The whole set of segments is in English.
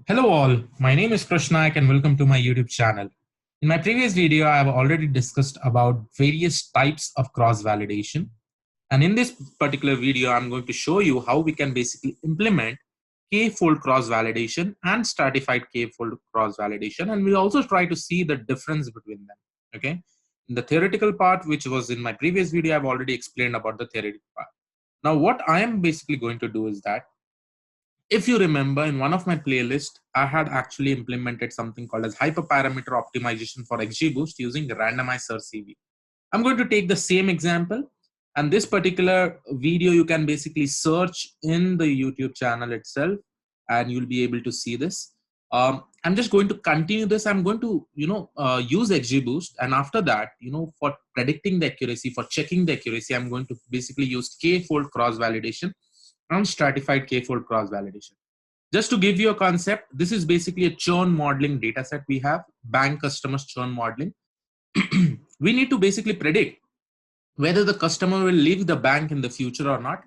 Hello all, my name is Krishnak and welcome to my YouTube channel. In my previous video, I have already discussed about various types of cross-validation. And in this particular video, I'm going to show you how we can basically implement K-fold cross-validation and stratified K-fold cross-validation. And we'll also try to see the difference between them, okay? In the theoretical part, which was in my previous video, I've already explained about the theoretical part. Now, what I am basically going to do is that if you remember, in one of my playlists, I had actually implemented something called as hyperparameter optimization for XGBoost using randomized search CV. I'm going to take the same example, and this particular video you can basically search in the YouTube channel itself, and you'll be able to see this. I'm just going to continue this. I'm going to, use XGBoost, and after that, for predicting the accuracy, for checking the accuracy, I'm going to basically use K-fold cross-validation and stratified K-fold cross-validation. Just to give you a concept, this is basically a churn modeling data set we have, bank customers churn modeling. We need to basically predict whether the customer will leave the bank in the future or not.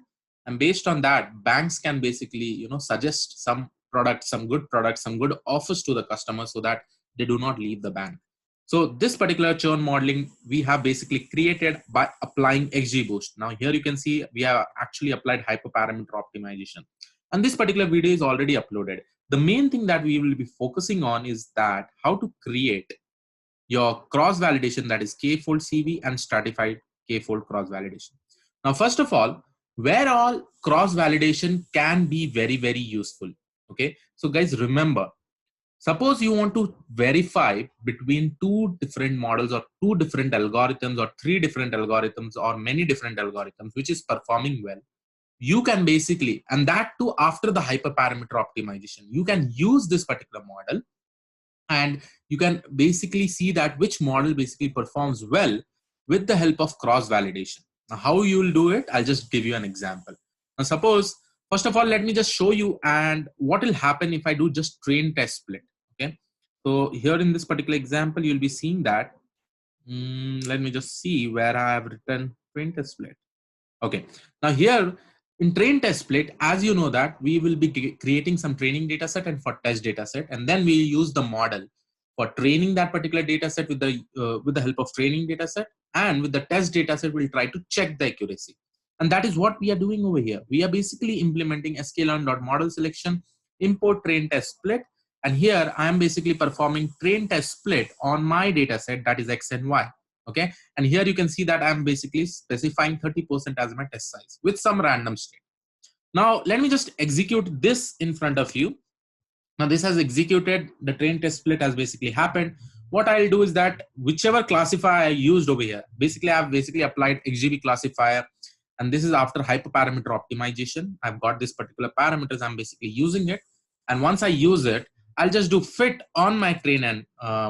And based on that, banks can basically, suggest some products, some good offers to the customer so that they do not leave the bank. So this particular churn modeling we have basically created by applying XGBoost. Now here you can see we have actually applied hyperparameter optimization. And this particular video is already uploaded. The main thing that we will be focusing on is that how to create your cross validation, that is K-fold CV and stratified K-fold cross validation. Now, first of all, where all cross validation can be very, very useful. Okay. So guys, remember, suppose you want to verify between two different models or two different algorithms or three different algorithms or many different algorithms, which is performing well. You can basically, and that too after the hyperparameter optimization, you can use this particular model and you can basically see that which model basically performs well with the help of cross validation. Now, how you will do it, I'll just give you an example. Now, suppose, first of all, let me just show you and what will happen if I do just train test split. Okay. So here in this particular example, you'll be seeing that. Let me just see where I have written train test split. Okay. Now here in train test split, as you know that we will be creating some training data set and for test data set, and then we use the model for training that particular data set with the help of training data set, and with the test data set, we'll try to check the accuracy. And that is what we are doing over here. We are basically implementing sklearn.model selection, import train test split. And here I am basically performing train test split on my data set, that is X and Y. Okay, and here you can see that I'm basically specifying 30% as my test size with some random state. Now let me just execute this in front of you. Now this has executed, the train test split has basically happened. What I'll do is that whichever classifier I used over here, basically I've basically applied XGB classifier, and this is after hyperparameter optimization. I've got this particular parameters, I'm basically using it, and once I use it, I'll just do fit on my train and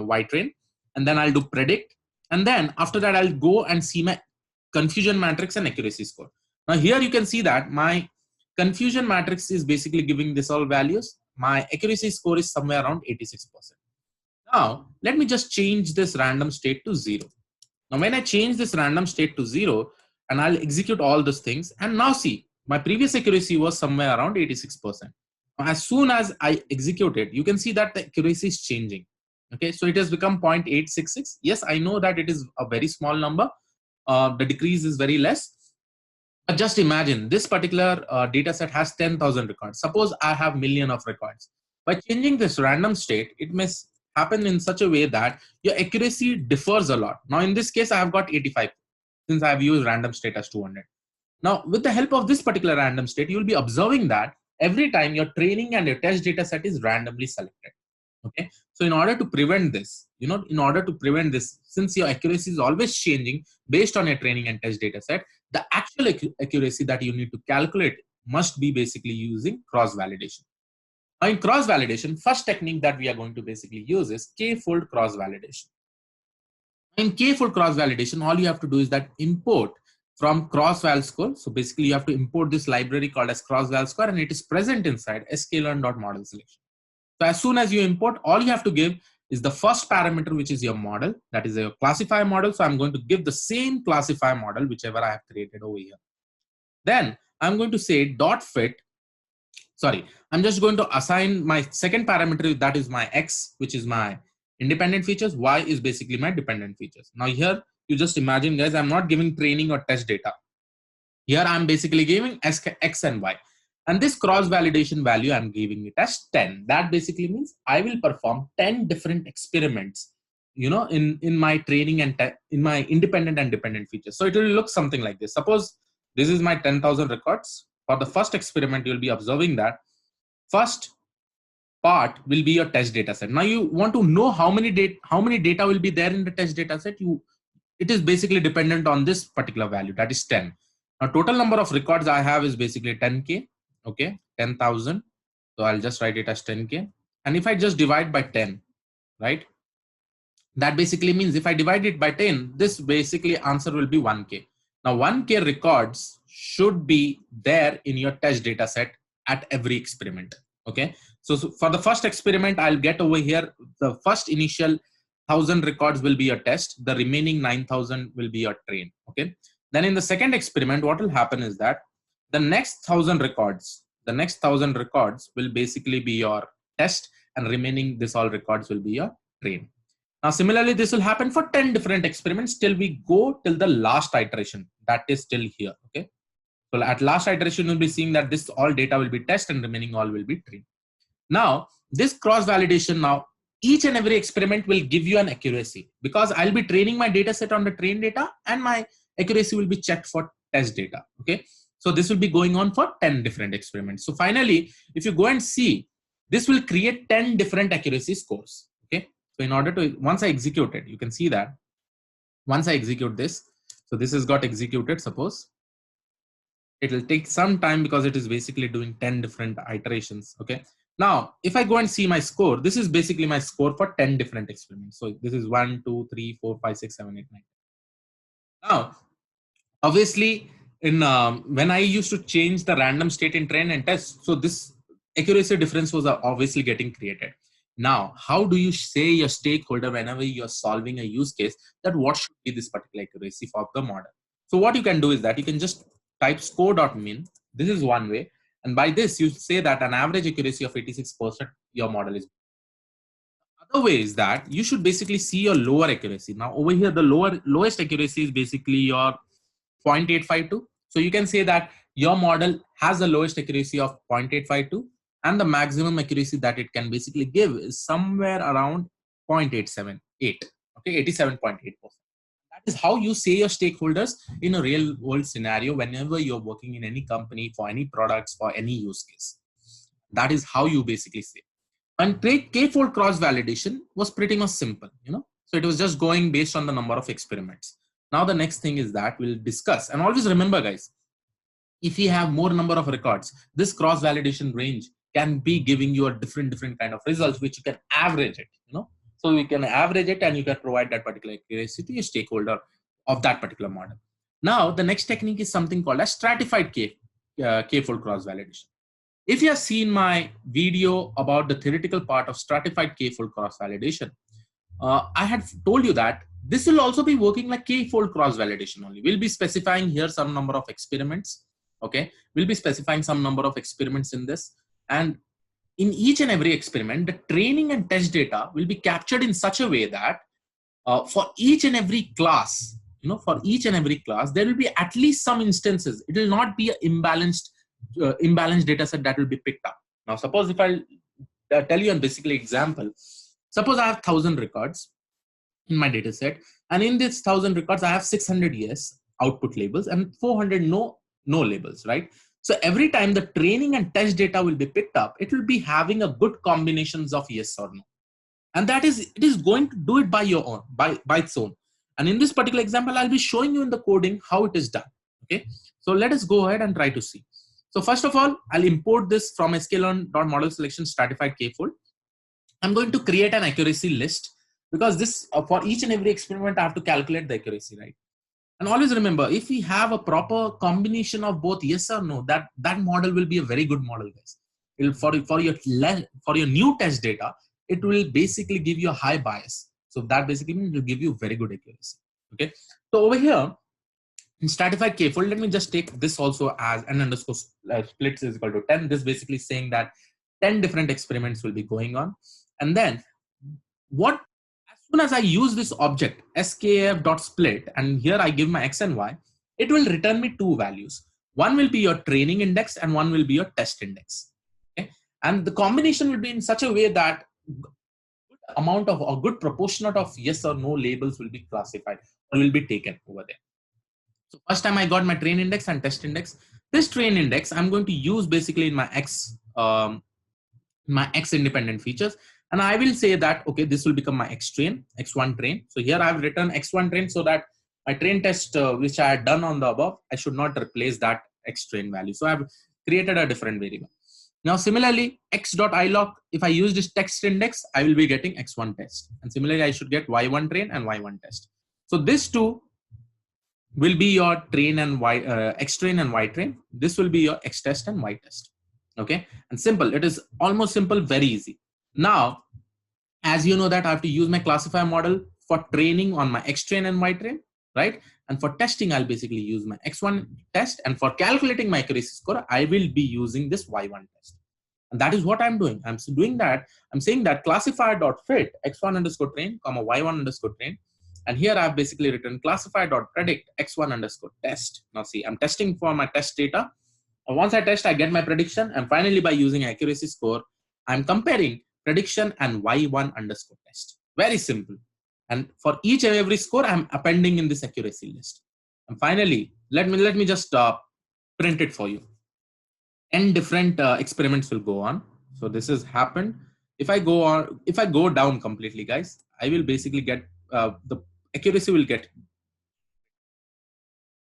Y train, and then I'll do predict. And then after that, I'll go and see my confusion matrix and accuracy score. Now here you can see that my confusion matrix is basically giving this all values. My accuracy score is somewhere around 86%. Now let me just change this random state to 0. Now when I change this random state to 0, and I'll execute all these things, and now see, my previous accuracy was somewhere around 86%. As soon as I execute it, you can see that the accuracy is changing. Okay, so it has become 0.866. Yes, I know that it is a very small number. The decrease is very less. But just imagine this particular data set has 10,000 records. Suppose I have million of records. By changing this random state, it may happen in such a way that your accuracy differs a lot. Now, in this case, I have got 85 since I have used random state as 200. Now, with the help of this particular random state, you will be observing that every time your training and your test data set is randomly selected. Okay, so in order to prevent this, since your accuracy is always changing based on your training and test data set, the actual accuracy that you need to calculate must be basically using cross validation. Now in cross validation, first technique that we are going to basically use is K-fold cross validation. In K-fold cross validation, all you have to do is that import from cross-val score. So basically you have to import this library called as cross-val score, and it is present inside sklearn.model selection. So as soon as you import, all you have to give is the first parameter, which is your model, that is a classifier model. So I'm going to give the same classifier model, whichever I have created over here. Then I'm going to say dot fit sorry, I'm just going to assign my second parameter, that is my X, which is my independent features. Y is basically my dependent features. Now here, you just imagine guys, I'm not giving training or test data. Here I'm basically giving X and Y. And this cross validation value, I'm giving it as 10. That basically means I will perform 10 different experiments, in my training and in my independent and dependent features. So it will look something like this. Suppose this is my 10,000 records. For the first experiment, you'll be observing that first part will be your test data set. Now you want to know how many data will be there in the test data set. It is basically dependent on this particular value, that is 10. Now total number of records I have is basically 10k. Okay, 10,000. So I'll just write it as 10k. And if I just divide by 10, right, that basically means if I divide it by 10, this basically answer will be 1k. Now 1k records should be there in your test data set at every experiment. Okay, so for the first experiment, I'll get over here the first initial 1,000 records will be your test, the remaining 9,000 will be your train. Okay, then in the second experiment, what will happen is that the next 1,000 records will basically be your test, and remaining this all records will be your train. Now similarly, this will happen for 10 different experiments till we go till the last iteration, that is still here. Okay, so at last iteration, you'll be seeing that this all data will be test and remaining all will be train. Now this cross validation, now each and every experiment will give you an accuracy, because I'll be training my data set on the train data and my accuracy will be checked for test data. Okay, so this will be going on for 10 different experiments. So finally, if you go and see, this will create 10 different accuracy scores. Okay, so in order to, once I execute it, you can see that once I execute this, so this has got executed. Suppose it will take some time because it is basically doing 10 different iterations. Okay, now if I go and see my score, this is basically my score for 10 different experiments. So this is 1 2 3 4 5 6 7 8 9. Now obviously, in when I used to change the random state in train and test, so this accuracy difference was obviously getting created. Now how do you say your stakeholder whenever you're solving a use case that what should be this particular accuracy for the model? So what you can do is that you can just type score.min. This is one way, and by this you say that an average accuracy of 86% your model is. Other way is that you should basically see your lower accuracy. Now over here, the lowest accuracy is basically your 0.852. So you can say that your model has the lowest accuracy of 0.852, and the maximum accuracy that it can basically give is somewhere around 0.878. Okay, 87.8%. That is how you say your stakeholders in a real world scenario whenever you're working in any company for any products for any use case. That is how you basically say. And k-fold cross validation was pretty much simple, so it was just going based on the number of experiments. Now the next thing is that we'll discuss, and always remember guys, if you have more number of records, this cross validation range can be giving you a different kind of results, which you can average it, so you can average it and you can provide that particular accuracy to your stakeholder of that particular model. Now the next technique is something called as stratified k-fold cross validation. If you have seen my video about the theoretical part of stratified k-fold cross validation, I had told you that this will also be working like k-fold cross validation only. We'll be specifying here some number of experiments. Okay, we'll be specifying some number of experiments in this, and in each and every experiment, the training and test data will be captured in such a way that for each and every class, there will be at least some instances. It will not be an imbalanced data set that will be picked up. Now, suppose if I tell you a basically example, suppose I have 1,000 records in my data set, and in this 1,000 records, I have 600 yes output labels and 400 no labels, right? So every time the training and test data will be picked up, it will be having a good combinations of yes or no. And that is, it is going to do it by your own, by its own. And in this particular example, I'll be showing you in the coding how it is done. Okay, so let us go ahead and try to see. So first of all, I'll import this from sklearn.model selection stratified k-fold. I'm going to create an accuracy list, because this for each and every experiment I have to calculate the accuracy, right? And always remember, if we have a proper combination of both yes or no, that model will be a very good model, guys. For your new test data, it will basically give you a high bias. So that basically means it will give you very good accuracy. Okay. So over here, In stratified k-fold, let me just take this also as n underscore splits is equal to 10. This basically saying that 10 different experiments will be going on. And then what, as soon as I use this object skf.split, and here I give my x and y, it will return me two values. One will be your training index and one will be your test index. Okay? And the combination will be in such a way that amount of a good proportionate of yes or no labels will be classified or will be taken over there. So first time I got my train index and test index. This train index I'm going to use basically in my x independent features, and I will say that okay, this will become my x train, x1 train. So here I have written x1 train so that my train test which I had done on the above, I should not replace that x train value. So I have created a different variable. Now similarly x.iloc, if I use this text index, I will be getting x1 test, and similarly I should get y1 train and y1 test. So this two will be your train and y x train and y train. This will be your x test and y test. Okay, and simple. It is almost simple, very easy. Now, as you know that I have to use my classifier model for training on my x train and y train, right? And for testing, I'll basically use my x1 test, and for calculating my accuracy score, I will be using this y1 test. And that is what I'm doing. I'm doing that. I'm saying that classifier.fit x1 underscore train, comma y1 underscore train. And here I've basically written classifier.predict x1 underscore test. Now see, I'm testing for my test data. And once I test, I get my prediction. And finally, by using accuracy score, I'm comparing prediction and y1 underscore test. Very simple. And for each and every score, I'm appending in this accuracy list. And finally, let me just print it for you. N different experiments will go on. So this has happened. If I go down completely, guys, I will basically get the accuracy will get.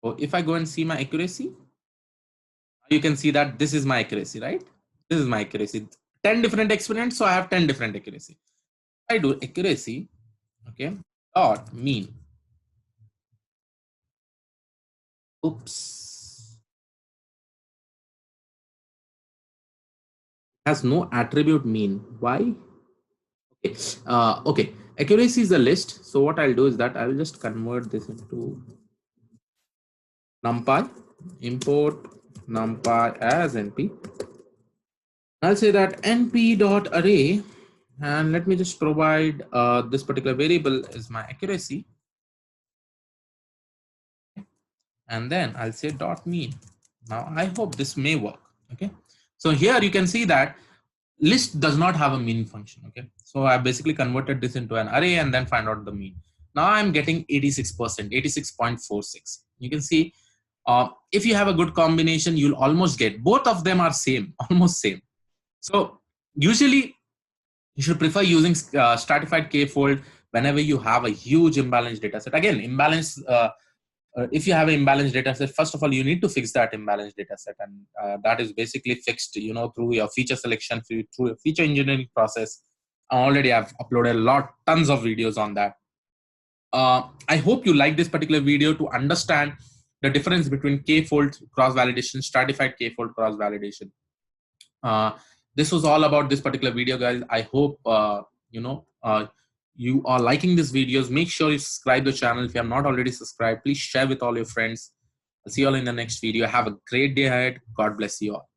So if I go and see my accuracy, you can see that this is my accuracy, right? This is my accuracy. 10 different experiments, so I have 10 different accuracy. If I do accuracy, okay, dot mean. Oops. Has no attribute mean. Why? Okay. Okay. Accuracy is a list. So what I'll do is that I will just convert this into numpy, import numpy as np. I'll say that np.array, and let me just provide this particular variable is my accuracy, and then I'll say dot mean. Now I hope this may work. Okay, so here you can see that list does not have a mean function. Okay, so I basically converted this into an array and then find out the mean. Now I'm getting 86%, 86.46. You can see if you have a good combination, you'll almost get both of them are same, almost same. So usually you should prefer using stratified k-fold whenever you have a huge imbalanced data set. Again, imbalance. If you have an imbalanced data set, first of all, you need to fix that imbalanced data set, and that is basically fixed, through your feature selection, through a feature engineering process. Already, I've uploaded tons of videos on that. I hope you like this particular video to understand the difference between k-fold cross-validation, stratified k-fold cross-validation. This was all about this particular video, guys. I hope you are liking these videos. Make sure you subscribe the channel. If you have not already subscribed, please share with all your friends. I'll see you all in the next video. Have a great day ahead. God bless you all.